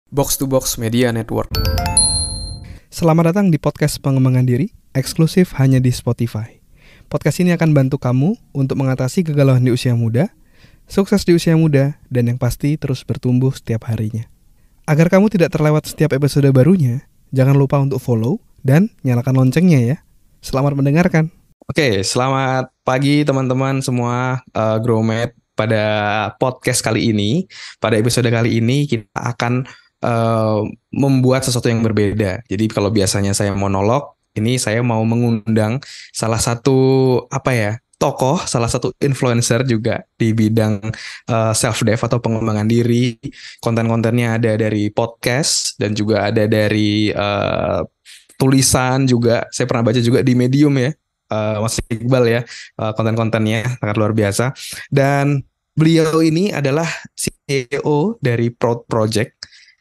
Box to Box Media Network. Selamat datang di podcast pengembangan diri, eksklusif hanya di Spotify. Podcast ini akan bantu kamu untuk mengatasi kegalauan di usia muda, sukses di usia muda, dan yang pasti terus bertumbuh setiap harinya. Agar kamu tidak terlewat setiap episode barunya, jangan lupa untuk follow dan nyalakan loncengnya ya. Selamat mendengarkan. Oke, selamat pagi teman-teman semua Growmate. Pada podcast kali ini, pada episode kali ini kita akan membuat sesuatu yang berbeda. Jadi kalau biasanya saya monolog, ini saya mau mengundang salah satu tokoh, salah satu influencer juga di bidang self-dev atau pengembangan diri. Konten-kontennya ada dari podcast dan juga ada dari tulisan juga. Saya pernah baca juga di Medium ya. Mas Iqbal ya, konten-kontennya sangat luar biasa. Dan beliau ini adalah CEO dari Proud Project,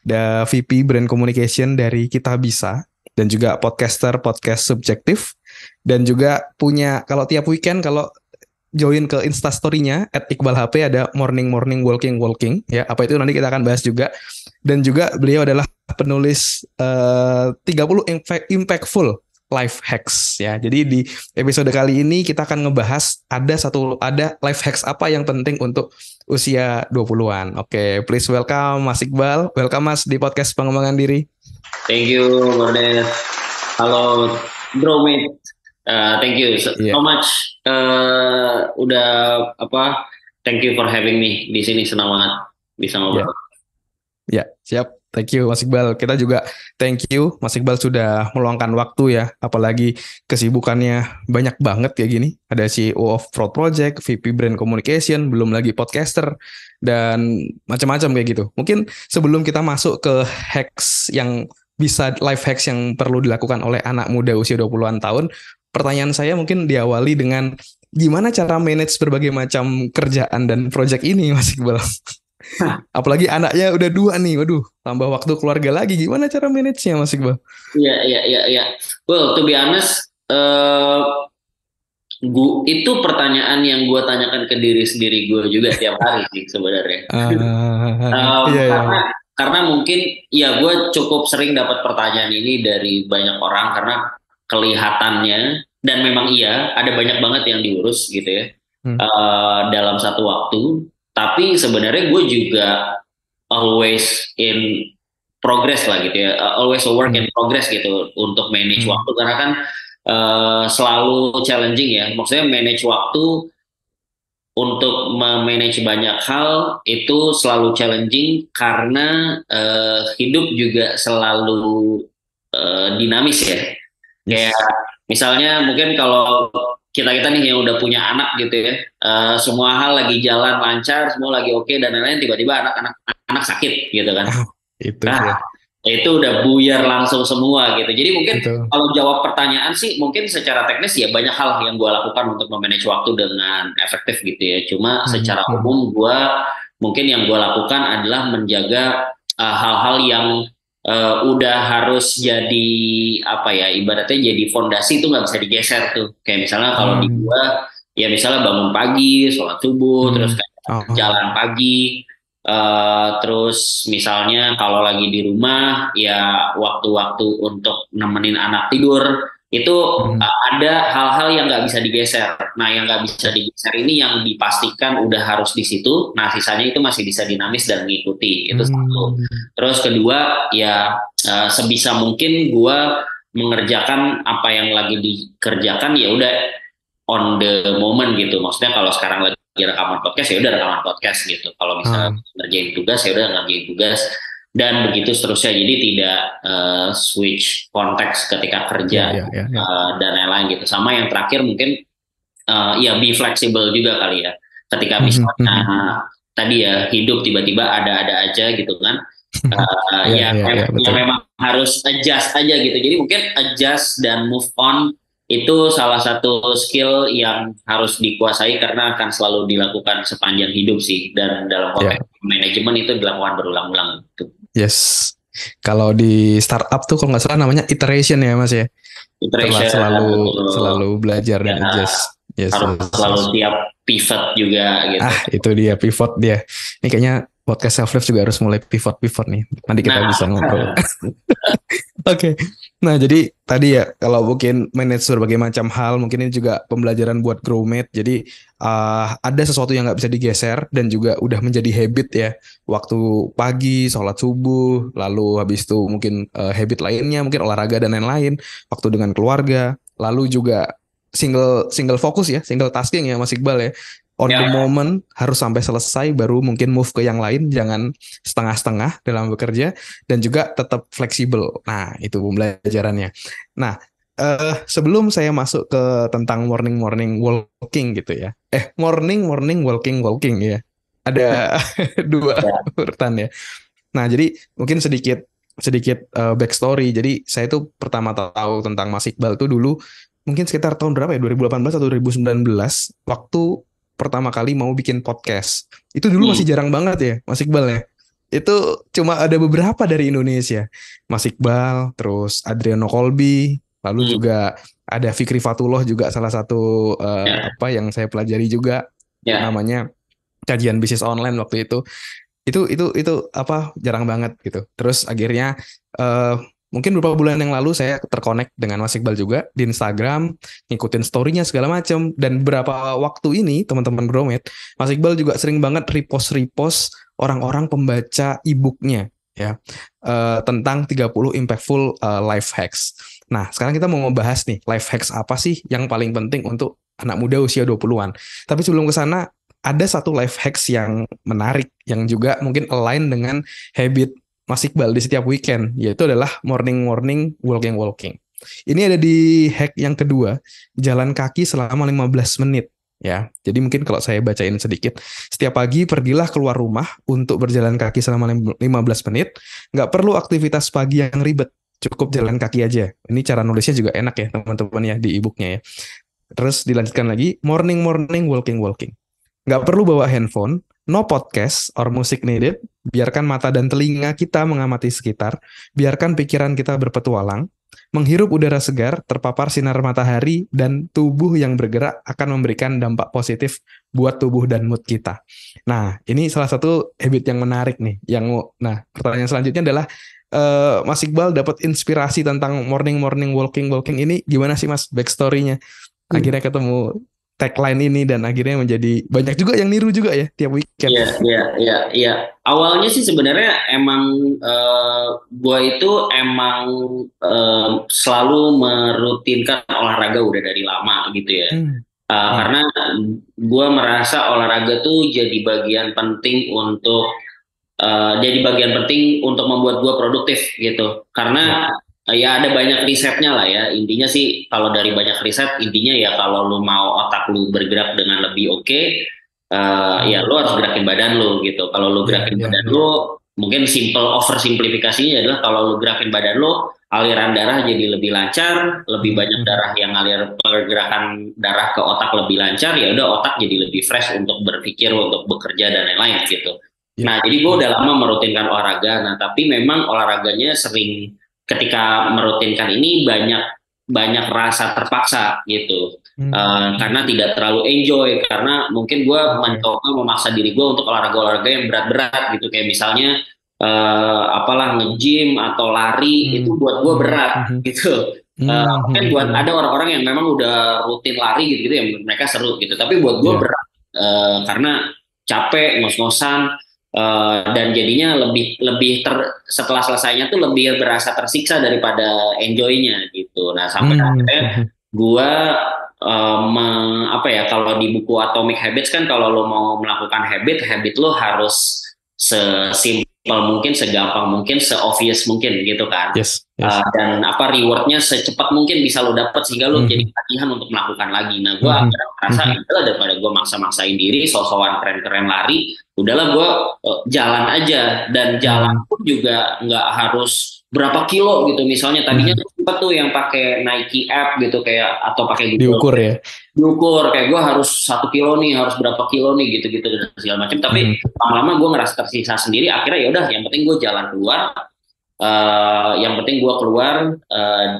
the VP Brand Communication dari Kita Bisa, dan juga podcaster podcast subjektif, dan juga punya kalau tiap weekend kalau join ke Instastory-nya @iqbalhp ada morning walking ya, apa itu nanti kita akan bahas juga. Dan juga beliau adalah penulis 30 impactful life hacks ya. Jadi di episode kali ini kita akan ngebahas ada life hacks apa yang penting untuk usia 20-an. Oke, please welcome Mas Iqbal. Welcome Mas di podcast pengembangan diri. Thank you, Gordon. Halo, Growmate. Thank you so much. Thank you for having me di sini. Senang banget bisa ngobrol. Ya, siap. Thank you Mas Iqbal. Kita juga thank you Mas Iqbal sudah meluangkan waktu ya. Apalagi kesibukannya banyak banget kayak gini. Ada CEO of Proud Project, VP Brand Communication, belum lagi podcaster, dan macam-macam kayak gitu. Mungkin sebelum kita masuk ke hacks yang bisa, life hacks yang perlu dilakukan oleh anak muda usia 20-an tahun, pertanyaan saya mungkin diawali dengan gimana cara manage berbagai macam kerjaan dan project ini Mas Iqbal? Apalagi anaknya udah 2 nih, waduh, tambah waktu keluarga lagi, gimana cara manage-nya Mas Iqbal? Iya. Well, to be honest, itu pertanyaan yang gue tanyakan ke diri sendiri gue juga tiap hari sih sebenarnya. Karena mungkin ya gue cukup sering dapat pertanyaan ini dari banyak orang karena kelihatannya, dan memang iya ada banyak banget yang diurus gitu ya dalam satu waktu. Tapi sebenarnya gue juga always in progress lah gitu ya, always a work in progress gitu untuk manage waktu, karena kan selalu challenging ya. Maksudnya manage waktu untuk memanage banyak hal itu selalu challenging karena hidup juga selalu dinamis ya. Kayak misalnya mungkin kalau kita nih yang udah punya anak gitu ya, semua hal lagi jalan lancar, semua lagi oke dan lain-lain, tiba-tiba anak sakit gitu kan. Itu udah buyar langsung semua gitu. Jadi mungkin kalau jawab pertanyaan sih mungkin secara teknis ya banyak hal yang gue lakukan untuk memanage waktu dengan efektif gitu ya. Cuma secara umum mungkin yang gue lakukan adalah menjaga hal-hal yang udah harus jadi ibaratnya jadi fondasi, itu nggak bisa digeser tuh. Kayak misalnya kalau di gua ya misalnya bangun pagi, sholat subuh, terus kayak jalan pagi, terus misalnya kalau lagi di rumah ya waktu-waktu untuk nemenin anak tidur itu ada hal-hal yang nggak bisa digeser. Nah, yang nggak bisa digeser ini yang dipastikan udah harus di situ. Nah, sisanya itu masih bisa dinamis dan mengikuti. Itu satu. Terus kedua, ya sebisa mungkin gue mengerjakan apa yang lagi dikerjakan ya udah on the moment gitu. Maksudnya kalau sekarang lagi rekaman podcast ya udah rekaman podcast gitu. Kalau misalnya ngerjain tugas ya udah ngerjain tugas. Dan begitu seterusnya, jadi tidak switch konteks ketika kerja dan lain-lain gitu. Sama yang terakhir mungkin ya be flexible juga kali ya. Ketika misalnya tadi ya hidup tiba-tiba ada-ada aja gitu kan. Memang harus adjust aja gitu. Jadi mungkin adjust dan move on itu salah satu skill yang harus dikuasai karena akan selalu dilakukan sepanjang hidup sih. Dan dalam konteks manajemen itu dilakukan berulang-ulang gitu. Yes. Kalau di startup tuh kalau nggak salah namanya iteration ya Mas ya. Iteration. Selalu belajar dan adjust. Yes, harus yes, selalu yes. siap pivot juga gitu. Itu dia pivot dia. Ini kayaknya podcast self love juga harus mulai pivot nih. Nanti kita bisa ngobrol. Oke. Nah, jadi tadi ya kalau mungkin manage berbagai macam hal, mungkin ini juga pembelajaran buat Growmate. Jadi ada sesuatu yang nggak bisa digeser dan juga udah menjadi habit ya. Waktu pagi, sholat subuh, lalu habis itu mungkin habit lainnya, mungkin olahraga dan lain-lain. Waktu dengan keluarga, lalu juga single fokus ya, single tasking ya Mas Iqbal ya. On the moment harus sampai selesai baru mungkin move ke yang lain, jangan setengah-setengah dalam bekerja dan juga tetap fleksibel. Nah, itu pembelajarannya. Nah, sebelum saya masuk ke tentang morning walking gitu ya. Morning walking ya. Ada dua urutan ya. Nah, jadi mungkin sedikit backstory. Jadi saya tuh pertama tahu tentang Mas Iqbal tuh dulu mungkin sekitar tahun berapa ya? 2018 atau 2019 waktu pertama kali mau bikin podcast. Itu dulu masih jarang banget ya, Mas Iqbal ya. Itu cuma ada beberapa dari Indonesia. Mas Iqbal, terus Adriano Colby, lalu juga ada Fikri Fatullah juga salah satu apa yang saya pelajari juga namanya kajian bisnis online waktu itu. Itu apa jarang banget gitu. Terus akhirnya mungkin beberapa bulan yang lalu saya terkonek dengan Mas Iqbal juga di Instagram, ngikutin story-nya segala macam. Dan beberapa waktu ini teman-teman Growmate, Mas Iqbal juga sering banget repost orang-orang pembaca e-booknya ya tentang 30 impactful life hacks. Nah, sekarang kita mau ngebahas nih life hacks apa sih yang paling penting untuk anak muda usia 20-an. Tapi sebelum ke sana ada satu life hacks yang menarik yang juga mungkin align dengan habit Mas Iqbal di setiap weekend, yaitu adalah morning walking. Ini ada di hack yang kedua, jalan kaki selama 15 menit. Ya, jadi mungkin kalau saya bacain sedikit, setiap pagi pergilah keluar rumah untuk berjalan kaki selama 15 menit. Nggak perlu aktivitas pagi yang ribet, cukup jalan kaki aja. Ini cara nulisnya juga enak ya teman-teman ya di e-booknya ya. Terus dilanjutkan lagi, morning walking. Nggak perlu bawa handphone, no podcast or music needed. Biarkan mata dan telinga kita mengamati sekitar. Biarkan pikiran kita berpetualang. Menghirup udara segar, terpapar sinar matahari, dan tubuh yang bergerak akan memberikan dampak positif buat tubuh dan mood kita. Nah, ini salah satu habit yang menarik nih. Nah, pertanyaan selanjutnya adalah, Mas Iqbal dapat inspirasi tentang morning walking ini gimana sih Mas backstory-nya? Akhirnya ketemu tagline ini dan akhirnya menjadi banyak juga yang niru juga ya tiap weekend. Iya. Awalnya sih sebenarnya emang gue itu emang selalu merutinkan olahraga udah dari lama gitu ya. Karena gue merasa olahraga tuh jadi bagian penting untuk membuat gue produktif gitu. Karena ya ada banyak risetnya lah ya. Intinya sih kalau dari banyak riset, intinya ya kalau lu mau otak lu bergerak dengan lebih oke, ya lu harus gerakin badan lu gitu. Kalau lu gerakin badan lu, mungkin oversimplifikasinya adalah kalau lu gerakin badan lu, aliran darah jadi lebih lancar, lebih banyak darah yang ngalir, pergerakan darah ke otak lebih lancar, ya udah otak jadi lebih fresh untuk berpikir, untuk bekerja dan lain-lain gitu. Nah, jadi gue udah lama merutinkan olahraga. Nah, tapi memang olahraganya sering ketika merutinkan ini banyak rasa terpaksa gitu, karena tidak terlalu enjoy, karena mungkin gue mencoba memaksa diri gue untuk olahraga yang berat-berat gitu, kayak misalnya nge-gym atau lari, itu buat gue berat gitu. Mungkin buat ada orang-orang yang memang udah rutin lari gitu ya, mereka seru gitu, tapi buat gue berat karena capek, ngos-ngosan. Dan jadinya lebih setelah selesainya tuh lebih berasa tersiksa daripada enjoy-nya gitu. Nah, sampai akhirnya gue kalau di buku Atomic Habits kan, kalau lo mau melakukan habit lo harus sesimpel mungkin, segampang mungkin, se-obvious mungkin gitu kan. Yes. Dan rewardnya secepat mungkin bisa lo dapat sehingga lo jadi latihan untuk melakukan lagi. Nah, gue merasa itulah, daripada gue maksa-maksain diri so-soan keren-keren lari, udahlah gue jalan aja. Dan jalan pun juga nggak harus berapa kilo gitu. Misalnya tadinya sempat tuh yang pakai Nike app gitu, kayak atau pakai diukur ya. Diukur kayak gue harus 1 kilo nih, harus berapa kilo nih gitu-gitu dan segala macam. Tapi lama-lama gue ngerasa tersiksa sendiri. Akhirnya ya udah, yang penting gue jalan keluar. Yang penting gue keluar,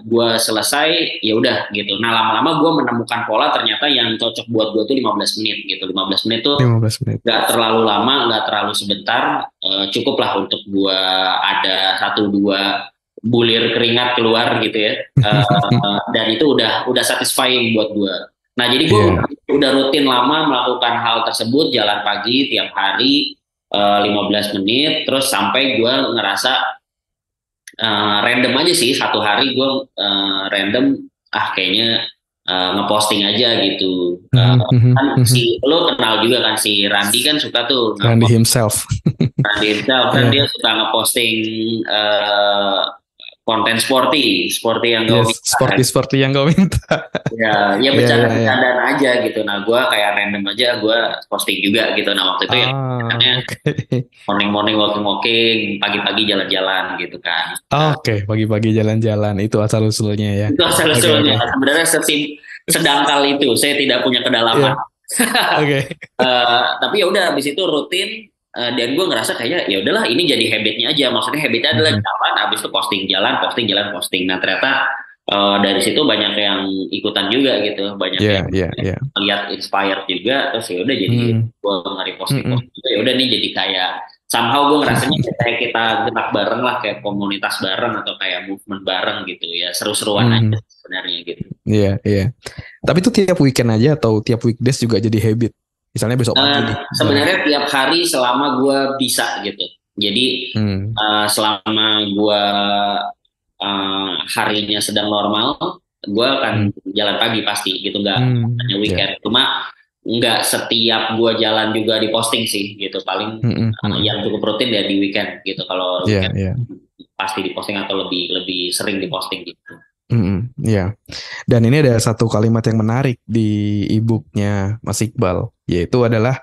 gue selesai, ya udah gitu. Nah lama-lama gue menemukan pola ternyata yang cocok buat gue tuh 15 menit gitu. 15 menit tuh 15 menit. nggak terlalu lama, nggak terlalu sebentar, cukup lah untuk gue ada 1-2 bulir keringat keluar gitu ya. Dan itu udah satisfying buat gue. Nah jadi gue udah rutin lama melakukan hal tersebut, jalan pagi tiap hari 15 menit, terus sampai gue ngerasa random aja sih, satu hari gue random kayaknya ngeposting aja gitu. Kan lo kenal juga kan si Randy kan suka tuh Randy himself kan dia suka ngeposting konten sporty yang gue minta. Sporty yang gue minta. Ya bercanda-bercandaan aja gitu. Nah gue kayak random aja gue posting juga gitu. Nah waktu itu morning walking, pagi-pagi jalan-jalan gitu kan. Oke, pagi-pagi jalan-jalan itu asal-usulnya ya. Itu asal-usulnya. Sebenarnya sedangkal itu saya tidak punya kedalaman. Tapi ya udah habis itu rutin. Dan gue ngerasa kayaknya ya udahlah ini jadi habitnya aja. Maksudnya habitnya adalah jalan, habis itu posting. Nah ternyata dari situ banyak yang ikutan juga gitu, banyak yang lihat inspired juga. Terus ya udah jadi gue nge-reposting juga. Ya udah nih jadi kayak somehow gue ngerasanya kayak kita gerak bareng lah, kayak komunitas bareng atau kayak movement bareng gitu ya, seru-seruan aja sebenarnya gitu. Iya. Tapi itu tiap weekend aja atau tiap weekdays juga jadi habit? Misalnya besok pagi. Sebenarnya tiap hari selama gue bisa gitu. Jadi selama gue harinya sedang normal, gue akan jalan pagi pasti gitu, nggak hanya weekend. Cuma nggak setiap gue jalan juga di posting sih gitu. Paling yang cukup rutin ya di weekend gitu. Kalau weekend pasti di posting atau lebih sering di posting gitu. Iya. Dan ini ada satu kalimat yang menarik di e-booknya Mas Iqbal, yaitu adalah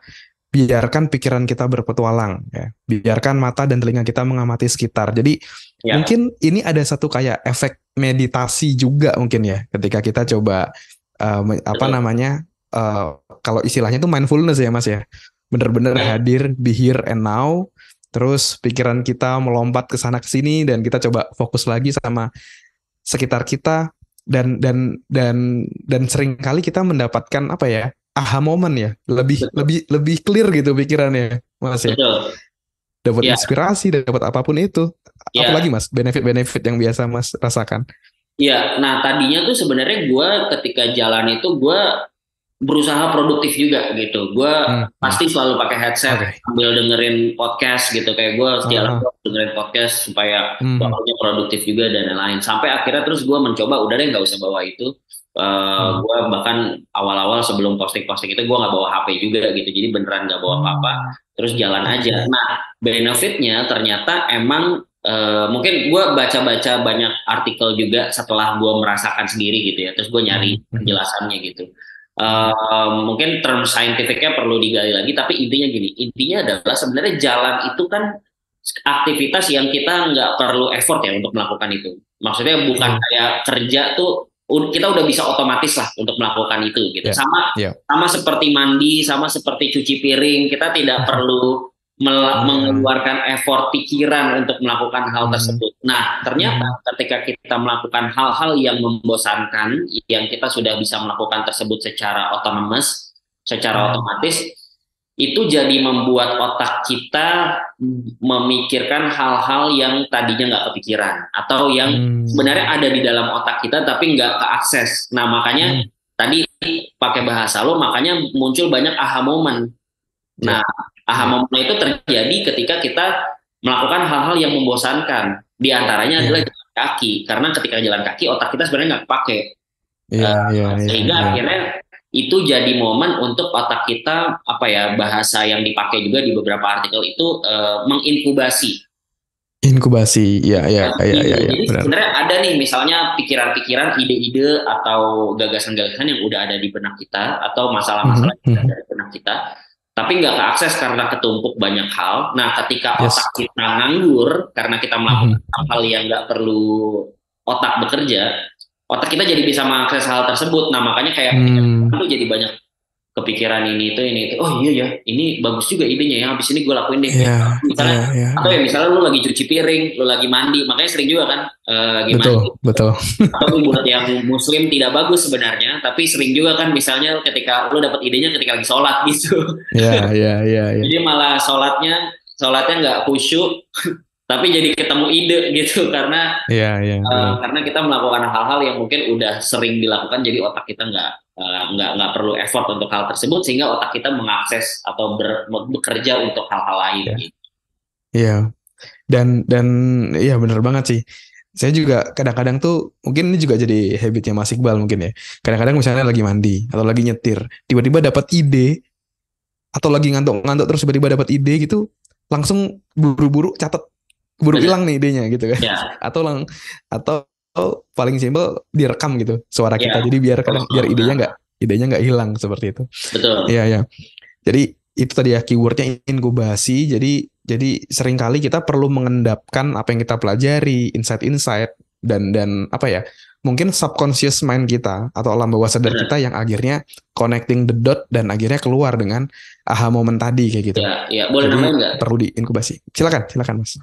biarkan pikiran kita berpetualang, ya. Biarkan mata dan telinga kita mengamati sekitar. Jadi mungkin ini ada satu kayak efek meditasi juga mungkin ya, ketika kita coba kalau istilahnya itu mindfulness ya Mas ya, benar-benar hadir, be here and now. Terus pikiran kita melompat ke sana ke sini dan kita coba fokus lagi sama sekitar kita dan sering kali kita mendapatkan aha moment ya, lebih clear gitu pikirannya Mas ya. Dapat inspirasi, dapat apapun itu. Apalagi Mas benefit yang biasa Mas rasakan? Iya, nah tadinya tuh sebenarnya gue ketika jalan itu gue berusaha produktif juga gitu. Gue pasti selalu pakai headset sambil dengerin podcast gitu. Kayak gue setiap dengerin podcast supaya waktunya produktif juga dan lain-lain. Sampai akhirnya terus gue mencoba udah deh nggak usah bawa itu. Gue bahkan awal-awal sebelum posting itu gue nggak bawa HP juga gitu. Jadi beneran nggak bawa apa-apa. Terus jalan aja. Nah benefitnya ternyata emang mungkin gue baca-baca banyak artikel juga setelah gue merasakan sendiri gitu ya. Terus gue nyari penjelasannya gitu. Mungkin term saintifiknya perlu digali lagi, tapi intinya adalah sebenarnya jalan itu kan aktivitas yang kita nggak perlu effort ya untuk melakukan itu. Maksudnya bukan kayak kerja tuh kita udah bisa otomatis lah untuk melakukan itu gitu. Sama seperti mandi, sama seperti cuci piring, kita tidak perlu mengeluarkan effort pikiran untuk melakukan hal tersebut. Nah, ternyata ketika kita melakukan hal-hal yang membosankan, yang kita sudah bisa melakukan tersebut secara otomatis, itu jadi membuat otak kita memikirkan hal-hal yang tadinya nggak kepikiran, atau yang sebenarnya ada di dalam otak kita tapi nggak keakses. Nah, makanya tadi pakai bahasa lo, makanya muncul banyak aha moment. Nah, aha moment itu terjadi ketika kita melakukan hal-hal yang membosankan. Di antaranya adalah jalan kaki, karena ketika jalan kaki otak kita sebenarnya nggak pakai. Sehingga akhirnya itu jadi momen untuk otak kita, bahasa yang dipakai juga di beberapa artikel itu menginkubasi. Jadi sebenarnya ada nih misalnya pikiran-pikiran, ide-ide atau gagasan-gagasan yang udah ada di benak kita, atau masalah-masalah yang ada di benak kita, tapi nggak keakses karena ketumpuk banyak hal. Nah, ketika otak kita nganggur karena kita melakukan hal yang nggak perlu otak bekerja, otak kita jadi bisa mengakses hal tersebut. Nah, makanya kayak itu jadi banyak kepikiran ini itu, oh iya ya, ini bagus juga idenya ya, habis ini gue lakuin deh. Iya, Misalnya, iya, atau ya misalnya lu lagi cuci piring, lu lagi mandi, makanya sering juga kan lagi mandi. betul. Atau buat yang muslim tidak bagus sebenarnya, tapi sering juga kan misalnya ketika lu dapat idenya ketika lagi sholat gitu. Iya. Jadi malah sholatnya nggak khusyuk, tapi jadi ketemu ide gitu karena Iya. karena kita melakukan hal-hal yang mungkin udah sering dilakukan, jadi otak kita nggak perlu effort untuk hal tersebut, sehingga otak kita mengakses atau bekerja untuk hal-hal lain. Iya. Gitu. Iya. Dan iya benar banget sih. Saya juga kadang-kadang tuh mungkin ini juga jadi habitnya Mas Iqbal mungkin ya. Kadang-kadang misalnya lagi mandi atau lagi nyetir, tiba-tiba dapat ide atau lagi ngantuk-ngantuk terus tiba-tiba dapat ide gitu, langsung buru-buru catat, buru hilang nih idenya gitu kan. Ya. Atau paling simpel direkam gitu suara kita. Ya. Jadi biar idenya nggak hilang seperti itu. Betul. Iya. Jadi itu tadi ya keywordnya inkubasi. Jadi seringkali kita perlu mengendapkan apa yang kita pelajari, insight dan apa ya? Mungkin subconscious mind kita atau alam bawah sadar kita yang akhirnya connecting the dot dan akhirnya keluar dengan aha moment tadi kayak gitu. Ya, boleh Jadi nambahin nggak? perlu diinkubasi. Silakan Mas.